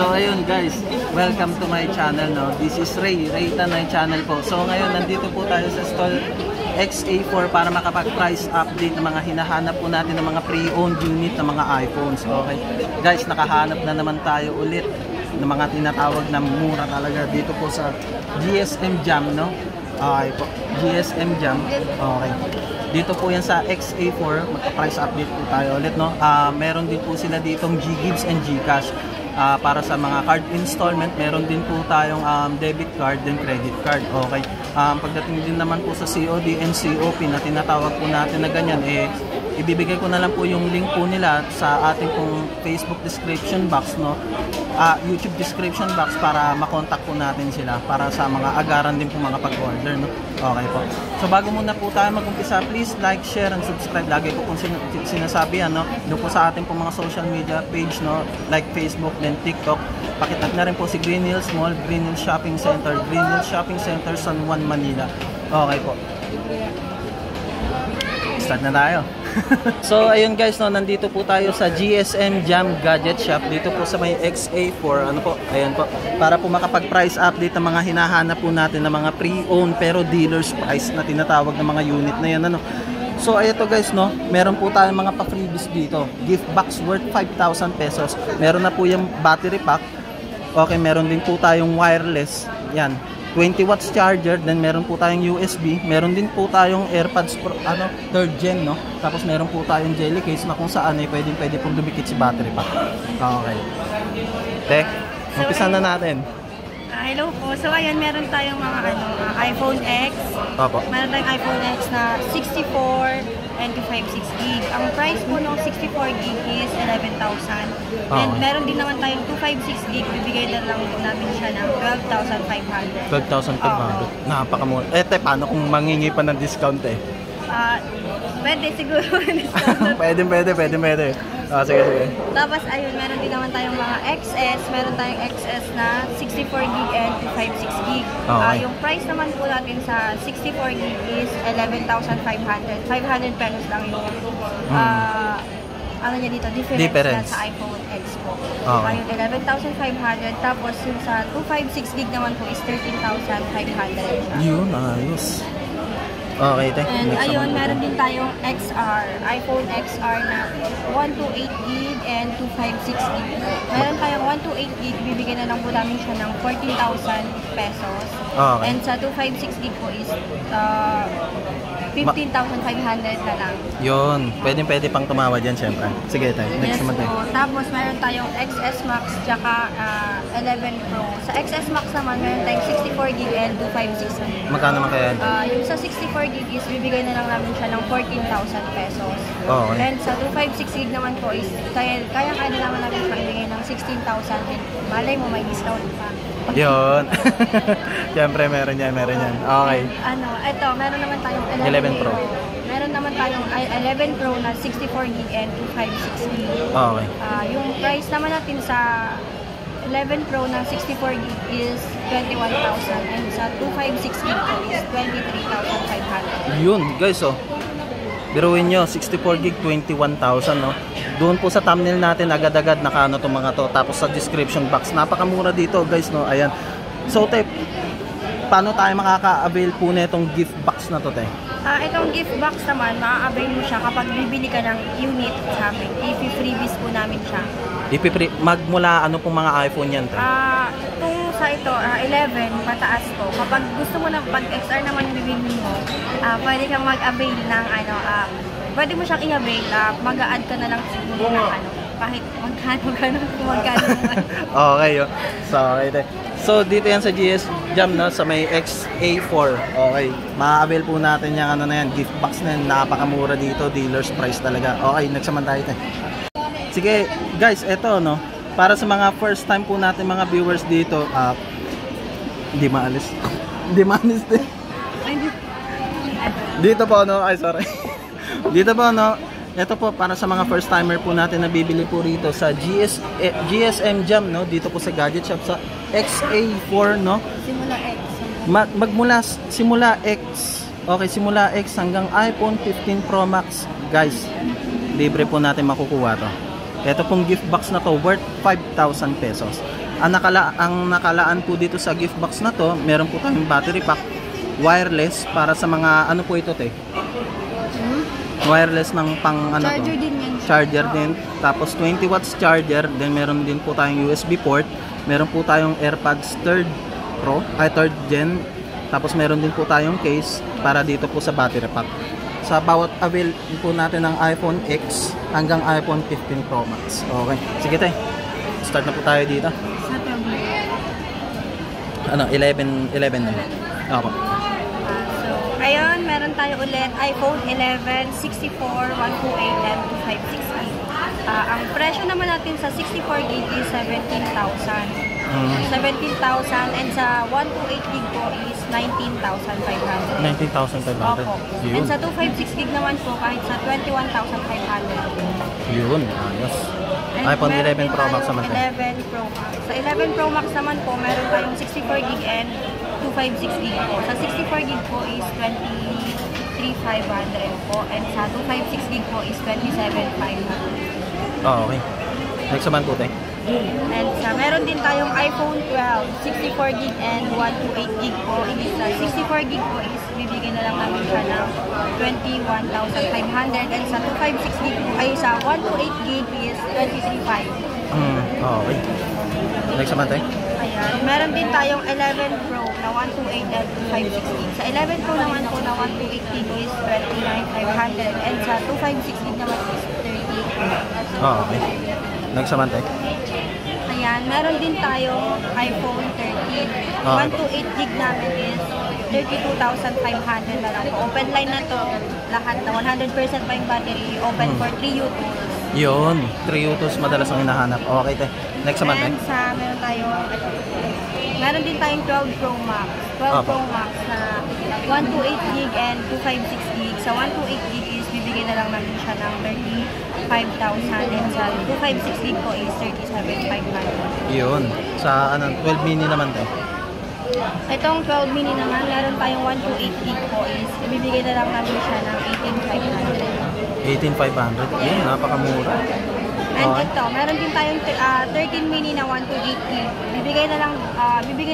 So ayun guys, welcome to my channel, no. This is Ray Tanay channel po. So ngayon nandito po tayo sa stall XA4 para makapag-price update ng mga hinahanap po natin ng mga pre-owned unit ng mga iPhones. Okay. Guys, nakahanap na naman tayo ulit ng mga tinatawag na mura talaga dito po sa GSM Jam, no. Okay po. GSM Jam. Okay. Dito po yan sa XA4, magpa-price update po tayo ulit, no. Meron din po sila ditong GGives and GCash. Para sa mga card installment, meron din po tayong debit card and credit card. Okay. Pagdating din naman po sa COD and COP na tinatawag po natin na ganyan, ibibigay ko na lang po yung link po nila sa ating pong Facebook description box, no. YouTube description box para makontak po natin sila para sa mga agaran din po mga pag-order, no. Okay po. So bago muna po tayo mag-umpisa, please like, share, and subscribe. Lagi po kung sinasabi yan, no. Doon po sa ating pong mga social media page, no, like Facebook, then TikTok. Pakitag na rin po si Green Hills Mall, Green Hills Shopping Center, Green Hills Shopping Center, San Juan, Manila. Okay po. Start na tayo. So ayun guys, no, nandito po tayo sa GSM Jam Gadget Shop dito po sa may XA4. Ano po? Ayan po. Para po makapag-price update ng mga hinahanap po natin ng mga pre-owned pero dealer's price na tinatawag ng mga unit na yan, ano. So ayun guys, no, meron po tayong mga pa-freebies dito. Gift box worth 5,000 pesos. Meron na po yung battery pack. Okay, meron din po tayong wireless. Yan. 20 watts charger, then meron po tayong USB, meron din po tayong AirPods Pro, 3rd gen, no. Tapos meron po tayong jelly case na kung saan ay pwede pong dumikit si battery pack. Okay. Tek, umpisa na natin. Hello po. So ayan, meron tayong mga iPhone X. Opo. Meron tayong iPhone X na 64 and 256 gig. Ang price po ng 64 gig is 11,000. And meron din naman tayong 256 gig. Bibigay na lang namin siya ng 12,500. 12,500. Napakamura. Paano kung mangingi pa ng discount Pwede siguro discount. Pwede. Sige. Tapos ayun, meron din naman tayong mga XS. Meron tayong XS na 64 gig and 256 gig. Yung price naman po natin sa 64 gig is 11,500. 500 pesos lang yung ano niya dito, difference na sa iPhone X po. Yung 11,500. Tapos yung sa 256 gig naman po is 13,500. Yun, ayos. Okay, and ayun, meron din tayong XR, iPhone XR na 128 gig and 256 gig. Meron tayong 128 gig, bibigyan na lang po namin siya ng 14,000 pesos. Okay. And sa 256 gig po is 15,500 na lang. Yun, pwede pang tumawad yan syempre. Sige tayo, next naman tayo. Tapos meron tayong XS Max tsaka 11 Pro. Sa XS Max naman, meron tayong 64 gig and 256 gig. Magkano naman kaya? Yung sa 64 gig is bibigay na lang namin siya ng 14,000 pesos. Okay. And sa 256 gig naman po is kaya na naman namin maibigay ng 16,000. Malay mo, may discount pa. Yun. Siyempre, meron yan. Okay. Ito, meron naman tayong 11 Pro. Meron naman tayong 11 Pro na 64 gig and 256 gig. Okay. Yung price naman natin sa 11 Pro na 64 gig is 21,000 and sa 256 gig is 23,500. Yun, guys, biruin nyo, 64 gig, 21,000, no? Doon po sa thumbnail natin, agad-agad nakano itong mga to. Tapos sa description box, napakamura dito, guys, no? Ayan. So, paano tayo makaka-avail po na itong gift box na to, Itong gift box naman, makaka-avail mo siya kapag bibili ka ng unit sa amin. I-freebies po namin siya. Magmula ano pong mga iPhone yan, Itong sa ito, 11, pataas po. Kapag gusto mo na, pag XR naman bibili mo, pwede kang mag-avail ng pwede mo siyang i-avail, mag-a-add ka na lang siguro ng kahit magkano. Okay, So dito yan sa GS Jam, no, sa may XA4. Okay, ma-avail po natin yung gift box na yan. Napakamura dito, dealer's price talaga. Okay, next naman tayo. Sige, guys, eto, no, para sa mga first time po natin mga viewers dito, hindi maalis din. Dito po, no, sorry. Dito po, no, ito po para sa mga first timer po natin na bibili po rito sa GSM Jam, no, dito po sa Gadget Shop sa XA4, no. Simula X. Simula X. Okay, simula X hanggang iPhone 15 Pro Max, guys. Libre po natin makukuha to. Ito pong gift box na to worth 5,000 pesos. Ang nakalaan po dito sa gift box na to, meron po tayong battery pack, wireless para sa mga ano po ito te? Wireless ng pang ano Charger to? din yan. Charger din. Tapos 20 watts charger, then meron din po tayong USB port, meron po tayong AirPods 3rd Pro, ay 3rd Gen. Tapos meron din po tayong case para dito po sa battery pack. Sa bawat avail po natin ng iPhone X hanggang iPhone 15 Pro Max. Okay. Sige tayo. Start na po tayo dito. Sa tablet. Ano, 11 na. Okay. So, ayun, meron tayo ulit iPhone 11, 64, 128, and 256 gig. Ang presyo naman natin sa 64 gig is 17,000. 17,000 and sa 128 gig po is 19,500. 19,500. Opo. And sa 256 gig naman po kahit sa 21,500. Yun, ayos. And iPhone meron 11 din Pro Max tayong naman tayo. 11 Pro Max. Sa 11 Pro Max naman po, meron tayong 64 gig and 256 gig po. Sa 64 gig po is 23,500 po. And sa 256 gig po is 27,500. Oh, okay. Next naman po tayo. And sa meron din tayong iPhone 12, 64 gig and 128 gig po. Ibig sa 64 gig po is bibigyan na lang namin siya ng 21,500 and sa 256 gig po, ay sa 128 gig is 23,500. Okay. Next naman tayo. Ayan. Meron din tayong 11 Pro na 128 and 256 gig. Sa 11 Pro naman po na 128 gig is 29,500 and sa 256 gig naman is 30,000. Okay. Next naman tayo. Ayan, meron din tayong iPhone 13. 128 gig namin is 32,500 na lang po. Open line na to, lahat na 100% pa yung battery, open for 3 U2s. Yun, 3 U2s madalas ang hinahanap. Okay tayo. Next naman tayo. And sa meron din tayong 12 Pro Max. 12 Pro Max na 128 gig and 256 gig. Sa 128 gig is bibigyan na lang namin siya ng 35,000 and sa 256 gig po is 37,500. Yun. Sa ano, 12 mini naman tayo. Itong 12 mini naman, meron tayong 128 gig po is ibibigay na lang namin siya ng 18,500. 18,500. Yun, napakamura. And ito, meron din tayong 13 mini na 128 gig. Bibigay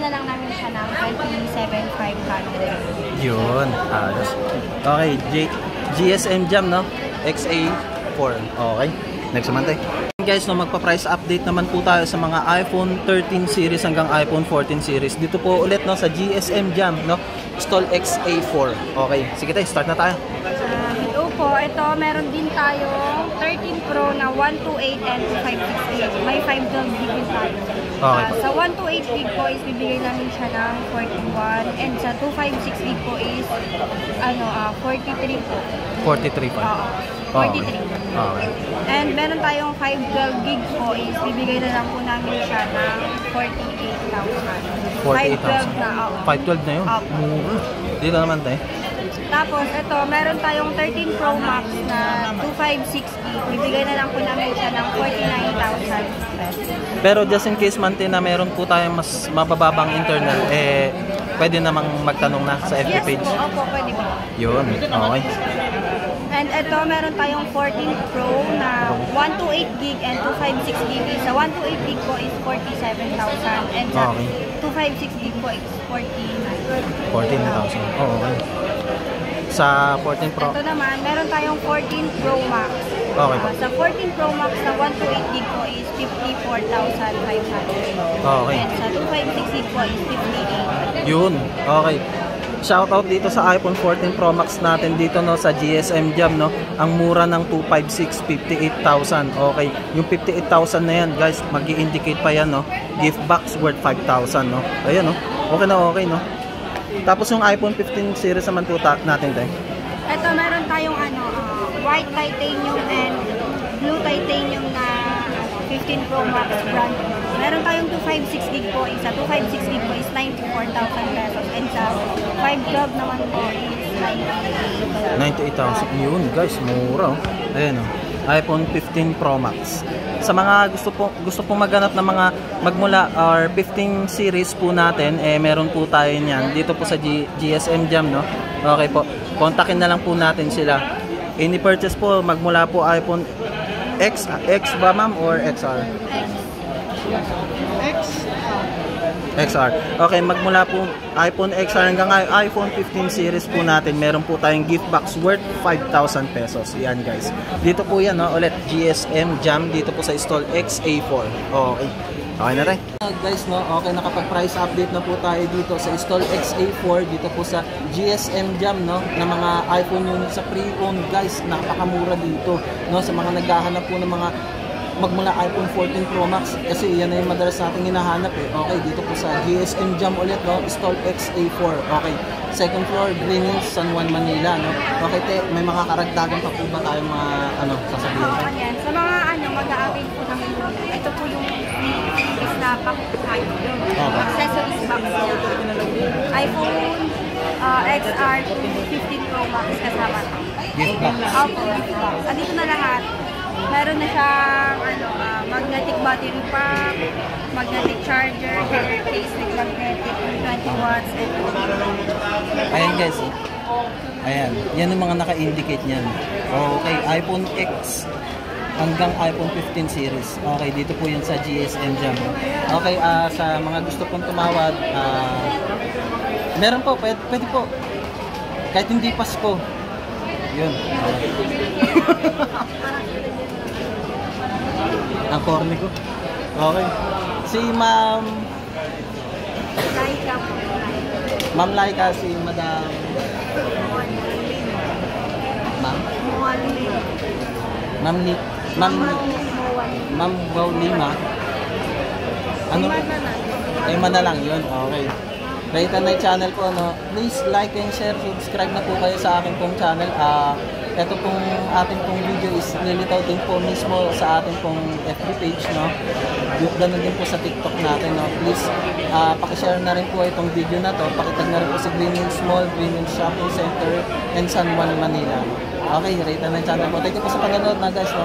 na lang namin siya ng 27,500. Yun. Ayos. Okay, GSM Jam, no? XA4. Okay. Next naman tayo. Guys, no, magpa-price update naman po tayo sa mga iPhone 13 series hanggang iPhone 14 series. Dito po ulit, no, sa GSM Jam, no? Stall XA4. Okay. Sige tayo, start na tayo. Ito po, ito meron din tayo 13 Pro na 128 and 256 gig. May 512 gig din tayo. Okay. Sa 128 gig po is bibigay namin siya ng 41 and sa 256 gig po is 43 po. 43 pa. Oo. 43. Okay. And meron tayong 512 gig po is bibigay na lang po namin siya ng 48,000. 512 na, oo. 512 na yun? Opo. Mura. Dito naman tayo. Tapos ito, meron tayong 13 Pro Max na 256 gig. Bibigay na lang po namin siya ng 49,000 pesos. Pero just in case man na meron po tayong mas mabababang internal, pwede namang magtanong na sa FB page. Yes po, opo, pwede po. Yun, okay. And ito, meron tayong 14 Pro na 128 gig and 256 gig. Sa 128 gig po is 47,000 and sa Okay. 256 gig po is 14,000. Oo, okay. Sa 14 Pro, Ito naman, meron tayong 14 Pro Max. Okay po. Sa 14 Pro Max na 128 gig po is 54,500. Okay. And sa 256 gig po is 58. Yun, okay. Shoutout dito sa iPhone 14 Pro Max natin dito, no, sa GSM Jam, no. Ang mura ng 256, 58,000. Okay. Yung 58,000 na yan, guys, magi-indicate pa yan, no. Gift box worth 5,000, no. Ayan, no. Okay na, okay, no. Tapos yung iPhone 15 series naman po natin, tayo. Ito, meron tayong white titanium and blue titanium na 15 Pro Max brand. Meron tayong 256 gig po. Sa 256 gig po is 94,000 pesos. And sa 512 naman po is 98,000. Yun, guys, mura, oh. Ayan, oh. iPhone 15 Pro Max. Sa mga gusto pong maghanap ng mga magmula or 15 series po natin, meron po tayo niyan dito po sa GSM Jam, no. Okay po. Kontakin na lang po natin sila. Any purchase po magmula po iPhone X ba, ma'am, or XR? X. XR. Okay, magmula po iPhone XR hanggang iPhone 15 series po natin, meron po tayong gift box worth 5,000 pesos. Yan guys. Dito po yan, no? Ulit, GSM Jam dito po sa stall XA4. Okay. Okay na rin. Guys, no? Okay, nakapag-price update na po tayo dito sa stall XA4 dito po sa GSM Jam, no? Na mga iPhone unit sa pre-owned, guys. Napakamura dito, no? Sa mga naghahanap po ng mga magmula iPhone 14 Pro Max kasi yan na yung madalas natin hinahanap eh. Okay, dito po sa GSM Jam ulit, no? Stall XA4. Okay, second floor, Green Hills, San Juan, Manila, no? Okay, may mga karagdagan pa po ba tayong mga sasabihin? Oo, yan. Sa mga mag-a-avail po namin, ito po yung na pack-pack yung accessories box niya. iPhone XR 15 Pro Max kasama. Gift box. Opo, gift box. Dito na lahat. Meron na siyang magnetic battery pack, magnetic charger, hair case with magnetic 20 watts, and ayan guys. Ayan. Yan yung mga naka-indicate niyan. Okay, iPhone X hanggang iPhone 15 series. Okay, dito po yun sa GSM Jam. Okay, sa mga gusto pong tumawad, meron po, pwede po. Kahit hindi Pasko. Yun. Ang corny ko. Okay. Si Ma'am Laika po. Ma'am Laika, si Madam Ma'am Gaulima. Ano? Lima na lang yun. Okay. Rayta na channel ko, no? Please like and share, subscribe na po kayo sa akin pong channel. Ito pong ating pong video is nilitaw din po mismo sa ating pong FB page, no? Ganun din po sa TikTok natin, no? Please, pakishare na rin po itong video na to. Pakitag na rin po sa Green Hills Mall, Green Hills Shopping Center, and San Juan, Manila. Okay, rate na channel po. Thank you po sa panonood na guys, no?